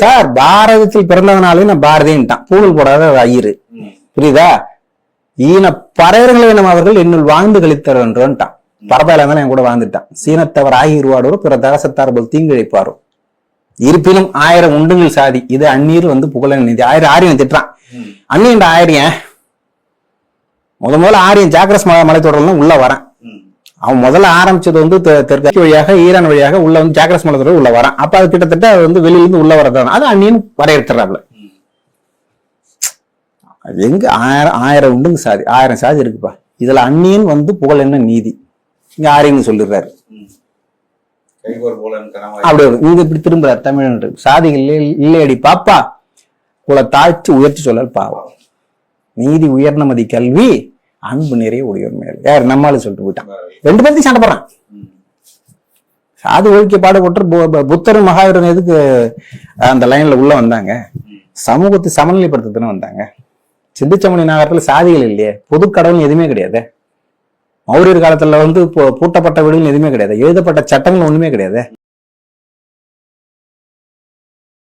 Sir பாரதத்தில் பிறந்தவனாலே நான் பாரதின்ட்டான், பூணூல் போடாத ஐயரு. புரியுதா? ஈன பறையர்களை நம்ம அவர்கள் என்னுள் வாழ்ந்து கழித்தர் என்றான். பரவாயில்ல இருந்தாலும் என் கூட வாழ்ந்துட்டான். சீனத்தவர் ஆகிருவாடோரும் பிற தரசத்தார் போல் தீங்கிழைப்பாரும். இருப்பினும் 1000 உண்டுங்கள் சாதி, இது அந்நீர் புகழ நிதி. 1000 ஆரியம் திட்டுறான். அந்நியன் ஆரியன் முதல்ல ஆரியன் ஜாக்கிரஸ் மலைத்தொடர்லாம் உள்ள வரான். அவன் முதல்ல ஆரம்பிச்சது தெற்கு வழியாக ஈரான் வழியாக உள்ள ஜாக்கிரஸ் மலைத்தொடர் உள்ள வரான். அப்ப அது கிட்டத்தட்ட வெளியில இருந்து உள்ள வரதான் அது அந்நியன் வரையறுத்துறாப்ல. எங்க 1000 உண்டுங்க சாதி, 1000 சாதி இருக்குப்பா. இதுல அந்நியன் புகழ் என்ன நீதி இங்க ஆரியன்னு சொல்லிடுறாரு. அப்படி இங்க இப்படி திரும்புறாரு தமிழ். சாதிகள் இல்லையடி பாப்பா, குல தாழ்ச்சி உயர்ச்சி சொல்லல் பாவம். நீதி உயர்நமதி கல்வி அன்பு நிறைய உடையோர் மேல். யார் நம்மளால சொல்லிட்டு போயிட்டான். 2 பேர்த்தையும் சண்டை போடுறான். சாதி ஒழிக்க பாடுபட்டு புத்தரும் மகாவீரன் எதுக்கு அந்த லைன்ல உள்ள வந்தாங்க? சமூகத்தை சமநிலைப்படுத்துன்னு வந்தாங்க. சிந்துச்சமணி நகரத்துல சாதிகள் இல்லையே, பொது கடவுள் எதுவுமே கிடையாது. மௌரியர் காலத்துல பூட்டப்பட்ட வீடுகள் எதுவுமே கிடையாது. எழுதப்பட்ட சட்டங்கள் ஒண்ணுமே கிடையாது.